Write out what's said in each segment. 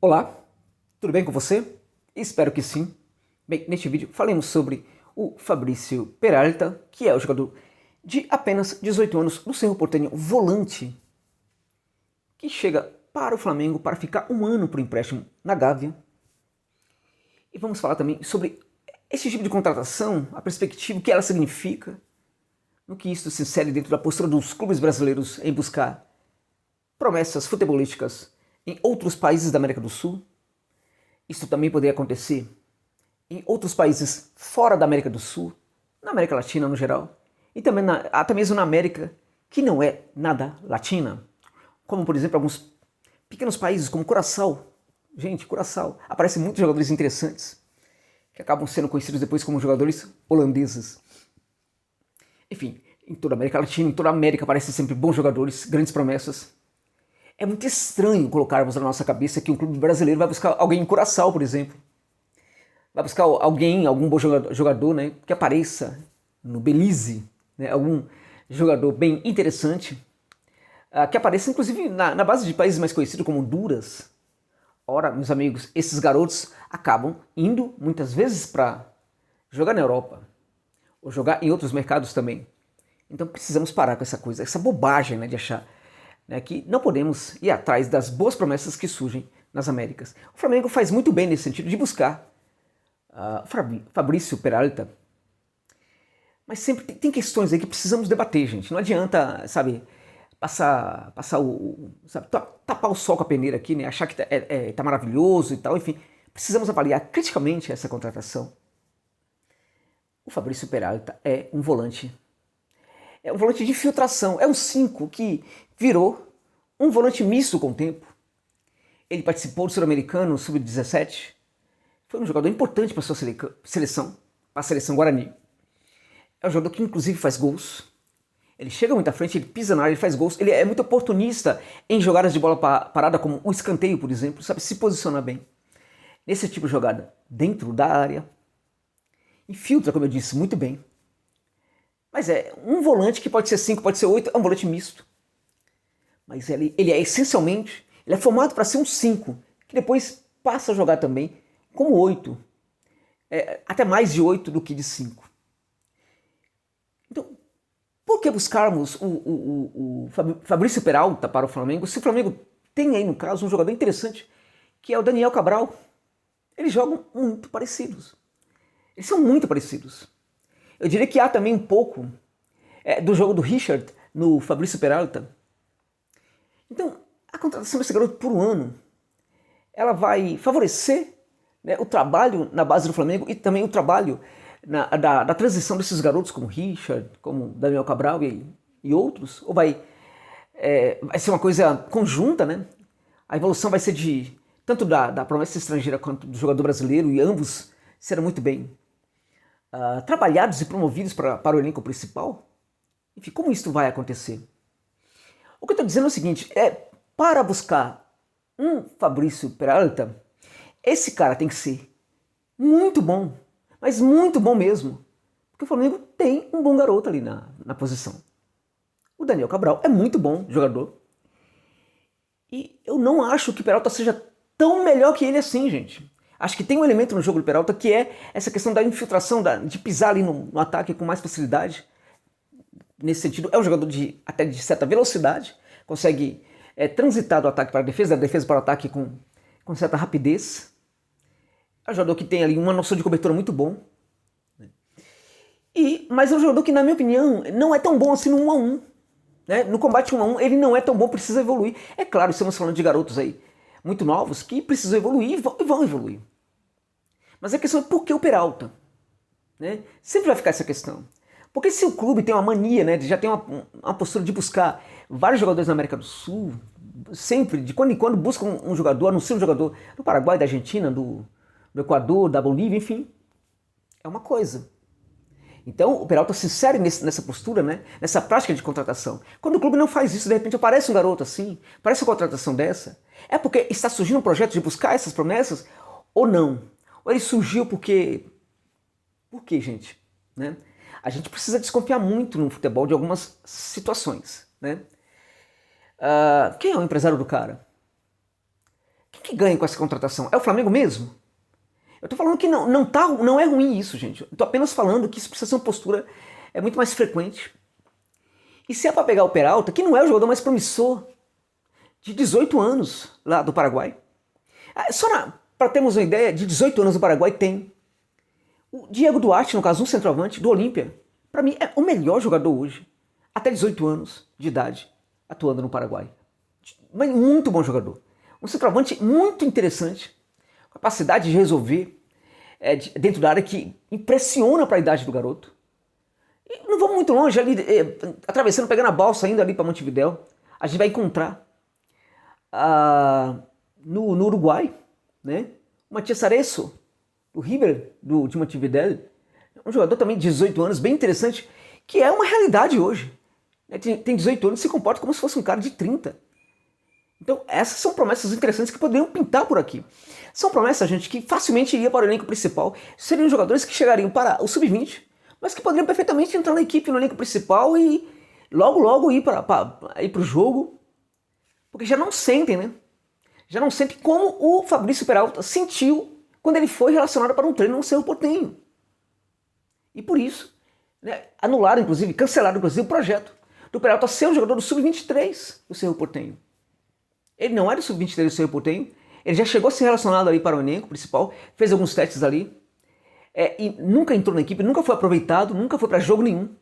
Olá, tudo bem com você? Espero que sim. Bem, neste vídeo falaremos sobre o Fabrício Peralta, que é o jogador de apenas 18 anos do Cerro Porteño, volante, que chega para o Flamengo para ficar um ano por empréstimo na Gávea. E vamos falar também sobre esse tipo de contratação, a perspectiva, o que ela significa, no que isso se insere dentro da postura dos clubes brasileiros em buscar promessas futebolísticas em outros países da América do Sul. Isso também poderia acontecer em outros países fora da América do Sul, na América Latina no geral, e também até mesmo na América que não é nada latina, como por exemplo alguns pequenos países como Curaçao. Gente, Curaçao, aparecem muitos jogadores interessantes que acabam sendo conhecidos depois como jogadores holandeses. Enfim, em toda a América Latina, em toda a América aparecem sempre bons jogadores, grandes promessas. É muito estranho colocarmos na nossa cabeça que um clube brasileiro vai buscar alguém em Curaçao, por exemplo. Vai buscar alguém, algum bom jogador, né, que apareça no Belize, né, algum jogador bem interessante, que apareça inclusive na base de países mais conhecidos como Honduras. Ora, meus amigos, esses garotos acabam indo muitas vezes para jogar na Europa, ou jogar em outros mercados também. Então precisamos parar com essa coisa, essa bobagem, né, de achar, né, que não podemos ir atrás das boas promessas que surgem nas Américas. O Flamengo faz muito bem nesse sentido de buscar Fabrício Peralta, mas sempre tem questões aí que precisamos debater, gente. Não adianta, sabe, sabe, tapar o sol com a peneira aqui, né, achar que tá maravilhoso e tal, enfim. Precisamos avaliar criticamente essa contratação. O Fabrício Peralta é um volante de infiltração, é um 5 que virou um volante misto com o tempo. Ele participou do Sul-Americano Sub-17, foi um jogador importante para a sua seleção, para a seleção Guarani. É um jogador que inclusive faz gols. Ele chega muito à frente, ele pisa na área, ele faz gols. Ele é muito oportunista em jogadas de bola parada, como o escanteio, por exemplo, sabe se posicionar bem. Nesse tipo de jogada, dentro da área, infiltra, como eu disse, muito bem. Mas é um volante que pode ser 5, pode ser 8, é um volante misto. Mas ele é essencialmente, ele é formado para ser um 5, que depois passa a jogar também como 8. Até mais de 8 do que de 5. Então, por que buscarmos o Fabrício Peralta para o Flamengo, se o Flamengo tem aí, no caso, um jogador interessante, que é o Daniel Cabral? Eles jogam muito parecidos. Eles são muito parecidos. Eu diria que há também um pouco do jogo do Richard no Fabrício Peralta. Então, a contratação desse garoto por um ano, ela vai favorecer, né, o trabalho na base do Flamengo e também o trabalho da transição desses garotos como Richard, como Daniel Cabral e outros? Ou vai ser uma coisa conjunta, né? A evolução vai ser tanto da promessa estrangeira quanto do jogador brasileiro, e ambos serão muito bem trabalhados e promovidos para o elenco principal? Enfim, como isso vai acontecer? O que eu estou dizendo é o seguinte, para buscar um Fabrício Peralta, esse cara tem que ser muito bom, mas muito bom mesmo, porque o Flamengo tem um bom garoto ali na posição. O Daniel Cabral é muito bom jogador, e eu não acho que o Peralta seja tão melhor que ele assim, gente. Acho que tem um elemento no jogo do Peralta que é essa questão da infiltração, de pisar ali no ataque com mais facilidade. Nesse sentido, é um jogador até de certa velocidade, consegue transitar do ataque para a defesa, da defesa para o ataque com certa rapidez. É um jogador que tem ali uma noção de cobertura muito bom. Mas é um jogador que, na minha opinião, não é tão bom assim no 1 a 1. Né? No combate 1 a 1 ele não é tão bom, precisa evoluir. É claro, estamos falando de garotos aí muito novos que precisam evoluir e vão evoluir. Mas a questão é por que o Peralta? Né? Sempre vai ficar essa questão. Porque se o clube tem uma mania, né, de já ter uma postura de buscar vários jogadores na América do Sul, sempre, de quando em quando busca um jogador, anuncia um jogador do Paraguai, da Argentina, do Equador, da Bolívia, enfim, é uma coisa. Então o Peralta se insere nessa postura, né, nessa prática de contratação. Quando o clube não faz isso, de repente aparece um garoto assim, aparece uma contratação dessa, é porque está surgindo um projeto de buscar essas promessas ou não? Ou ele surgiu porque... Por quê, gente? Né? A gente precisa desconfiar muito no futebol de algumas situações. Né? Quem é o empresário do cara? que ganha com essa contratação? É o Flamengo mesmo? Eu tô falando que não é ruim isso, gente. Eu tô apenas falando que isso precisa ser uma postura muito mais frequente. E se é para pegar o Peralta, que não é o jogador mais promissor, de 18 anos lá do Paraguai. Só para termos uma ideia, de 18 anos do Paraguai tem o Diego Duarte, no caso um centroavante do Olímpia. Para mim é o melhor jogador hoje, até 18 anos de idade, atuando no Paraguai. Mas muito bom jogador. Um centroavante muito interessante, capacidade de resolver dentro da área que impressiona para a idade do garoto. E não vamos muito longe, ali, atravessando, pegando a balsa, indo ali para Montevidéu, a gente vai encontrar no Uruguai, né, o Matias Arezo, do River, de Montevidéu, um jogador também de 18 anos, bem interessante, que é uma realidade hoje. Tem 18 anos e se comporta como se fosse um cara de 30. Então essas são promessas interessantes que poderiam pintar por aqui. São promessas, gente, que facilmente iria para o elenco principal. Seriam jogadores que chegariam para o sub-20, mas que poderiam perfeitamente entrar na equipe, no elenco principal e logo ir para o jogo. Porque já não sentem, né? Já não sentem como o Fabrício Peralta sentiu quando ele foi relacionado para um treino no Cerro Porteño. E por isso, né, anularam, inclusive, cancelaram, inclusive, o projeto do Peralta ser um jogador do Sub-23 do Cerro Porteño. Ele não era do Sub-23 do Cerro Porteño, ele já chegou a ser relacionado ali para o elenco principal, fez alguns testes ali, e nunca entrou na equipe, nunca foi aproveitado, nunca foi para jogo nenhum.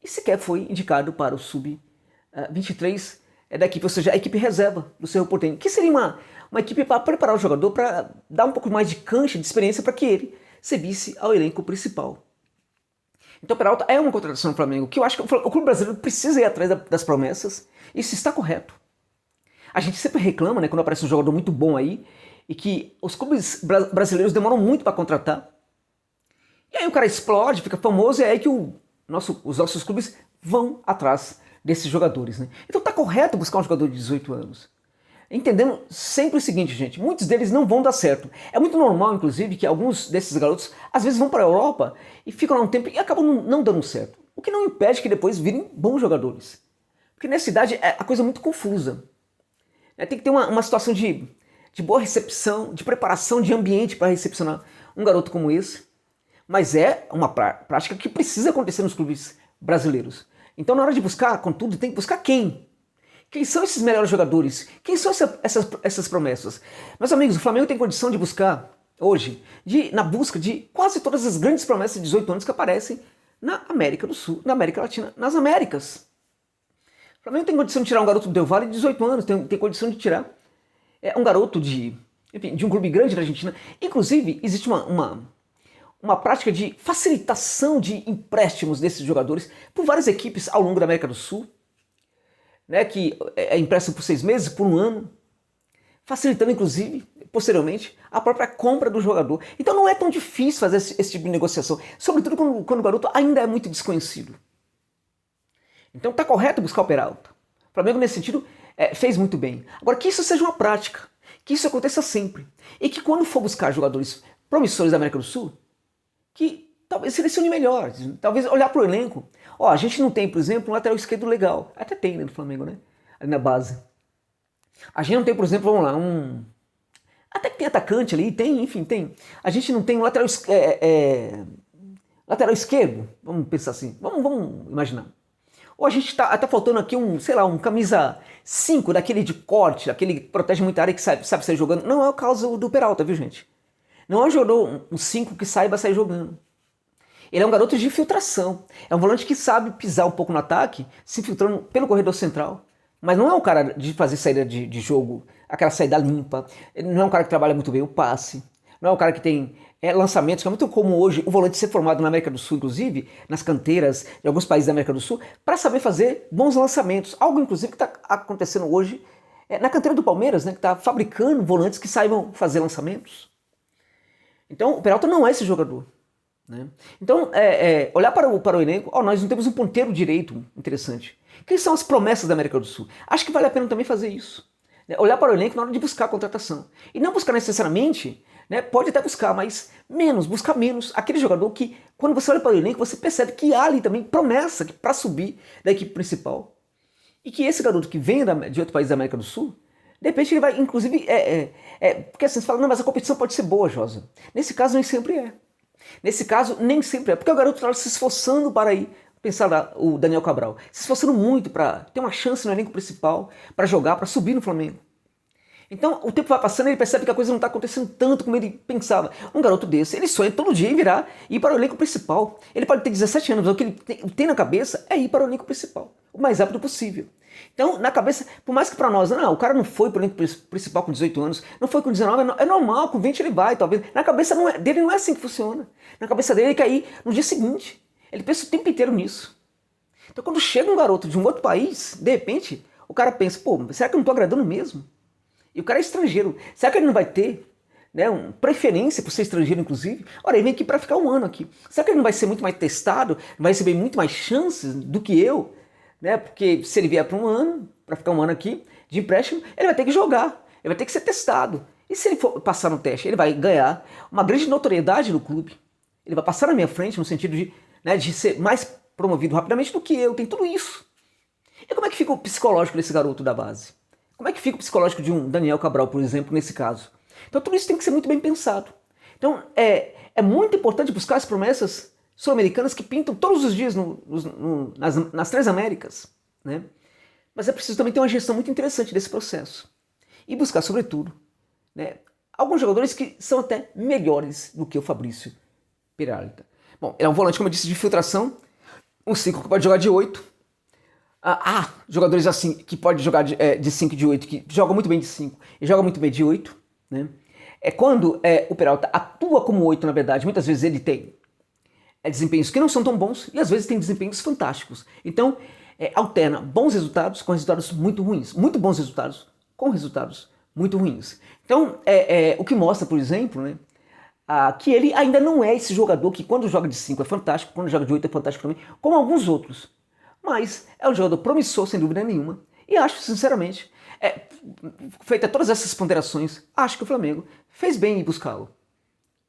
E sequer foi indicado para o Sub-23 da equipe, ou seja, a equipe reserva do Cerro Porteño, que seria uma equipe para preparar o jogador, para dar um pouco mais de cancha, de experiência para que ele subisse ao elenco principal. Então Peralta é uma contratação do Flamengo, que eu acho que o clube brasileiro precisa ir atrás das promessas, isso está correto. A gente sempre reclama, né, quando aparece um jogador muito bom aí, e que os clubes brasileiros demoram muito para contratar. E aí o cara explode, fica famoso, e é aí que os nossos clubes vão atrás desses jogadores, né? Então tá correto buscar um jogador de 18 anos. Entendendo sempre o seguinte, gente, muitos deles não vão dar certo. É muito normal, inclusive, que alguns desses garotos às vezes vão para a Europa e ficam lá um tempo e acabam não dando certo. O que não impede que depois virem bons jogadores. Porque nessa idade é a coisa muito confusa. Tem que ter uma situação de boa recepção, de preparação de ambiente para recepcionar um garoto como esse. Mas é uma prática que precisa acontecer nos clubes brasileiros. Então, na hora de buscar, contudo, tem que buscar quem? Quem são esses melhores jogadores? Quem são essas promessas? Meus amigos, o Flamengo tem condição de buscar, hoje, na busca de quase todas as grandes promessas de 18 anos que aparecem na América do Sul, na América Latina, nas Américas. O Flamengo tem condição de tirar um garoto do Del Valle de 18 anos, tem condição de tirar um garoto de um clube grande da Argentina. Inclusive, existe uma prática de facilitação de empréstimos desses jogadores por várias equipes ao longo da América do Sul, né, que é empréstimo por 6 meses, por 1 ano, facilitando, inclusive, posteriormente, a própria compra do jogador. Então não é tão difícil fazer esse tipo de negociação, sobretudo quando o garoto ainda é muito desconhecido. Então está correto buscar o Peralta. O Flamengo, nesse sentido, fez muito bem. Agora, que isso seja uma prática, que isso aconteça sempre, e que quando for buscar jogadores promissores da América do Sul, que talvez selecione melhor, talvez olhar para o elenco. A gente não tem, por exemplo, um lateral esquerdo legal. Até tem, né, no Flamengo, né? Ali na base. A gente não tem, por exemplo, vamos lá, até que tem atacante ali, enfim, tem. A gente não tem um lateral esquerdo, vamos pensar assim, vamos imaginar. Ou a gente tá faltando aqui um camisa 5, daquele de corte, aquele que protege muita área, que sabe sair jogando. Não é o caso do Peralta, viu, gente? Não é um jogador, um 5 que saiba sair jogando. Ele é um garoto de infiltração. É um volante que sabe pisar um pouco no ataque, se infiltrando pelo corredor central. Mas não é um cara de fazer saída de jogo, aquela saída limpa. Ele não é um cara que trabalha muito bem o passe. Não é um cara que tem lançamentos, que é muito comum hoje o volante ser formado na América do Sul, inclusive, nas canteiras de alguns países da América do Sul, para saber fazer bons lançamentos. Algo, inclusive, que está acontecendo hoje na canteira do Palmeiras, né, que está fabricando volantes que saibam fazer lançamentos. Então, o Peralta não é esse jogador. Né? Então, olhar para o elenco, nós não temos um ponteiro direito interessante. Quem são as promessas da América do Sul? Acho que vale a pena também fazer isso. Né? Olhar para o elenco na hora de buscar a contratação. E não buscar necessariamente, né, pode até buscar, mas buscar menos. Aquele jogador que, quando você olha para o elenco, você percebe que há ali também promessa para subir da equipe principal. E que esse garoto que vem de outro país da América do Sul, De repente ele vai, inclusive, porque assim, você fala, não, mas a competição pode ser boa, Josa. Nesse caso nem sempre é. Nesse caso nem sempre é, porque o garoto estava se esforçando para ir, pensar lá, o Daniel Cabral, se esforçando muito para ter uma chance no elenco principal, para jogar, para subir no Flamengo. Então o tempo vai passando e ele percebe que a coisa não está acontecendo tanto como ele pensava. Um garoto desse, ele sonha todo dia em virar e ir para o elenco principal. Ele pode ter 17 anos, mas o que ele tem na cabeça é ir para o elenco principal, o mais rápido possível. Então, na cabeça, por mais que para nós, não, o cara não foi para o elenco principal com 18 anos, não foi com 19, é normal, com 20 ele vai, talvez. Na cabeça dele não é assim que funciona. Na cabeça dele ele quer ir no dia seguinte. Ele pensa o tempo inteiro nisso. Então, quando chega um garoto de um outro país, de repente, o cara pensa, pô, será que eu não estou agradando mesmo? E o cara é estrangeiro. Será que ele não vai ter, né, uma preferência por ser estrangeiro, inclusive? Ora, ele vem aqui para ficar um ano aqui. Será que ele não vai ser muito mais testado, vai receber muito mais chances do que eu? Né? Porque se ele vier para um ano, para ficar um ano aqui, de empréstimo, ele vai ter que jogar, ele vai ter que ser testado. E se ele for passar no teste, ele vai ganhar uma grande notoriedade no clube. Ele vai passar na minha frente no sentido de, né, de ser mais promovido rapidamente do que eu, tem tudo isso. E como é que fica o psicológico desse garoto da base? Como é que fica o psicológico de um Daniel Cabral, por exemplo, nesse caso? Então tudo isso tem que ser muito bem pensado. Então é muito importante buscar as promessas sul-americanas que pintam todos os dias nas três Américas, né? Mas é preciso também ter uma gestão muito interessante desse processo. E buscar, sobretudo, né, alguns jogadores que são até melhores do que o Fabrício Peralta. Bom, ele é um volante, como eu disse, de filtração, um 5 que pode jogar de 8. Jogadores assim que pode jogar de 5 e de 8, que joga muito bem de 5 e joga muito bem de 8, né? Quando o Peralta atua como 8, na verdade, muitas vezes ele tem desempenhos que não são tão bons e às vezes tem desempenhos fantásticos. Então, alterna bons resultados com resultados muito ruins, muito bons resultados com resultados muito ruins. Então, o que mostra, por exemplo, né, que ele ainda não é esse jogador que quando joga de 5 é fantástico, quando joga de 8 é fantástico também, como alguns outros. Mas é um jogador promissor, sem dúvida nenhuma, e acho, sinceramente, feita todas essas ponderações, acho que o Flamengo fez bem em buscá-lo.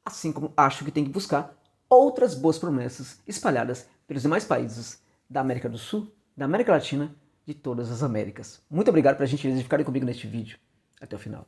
Assim como acho que tem que buscar outras boas promessas espalhadas pelos demais países da América do Sul, da América Latina, de todas as Américas. Muito obrigado pela gentileza de ficarem comigo neste vídeo. Até o final.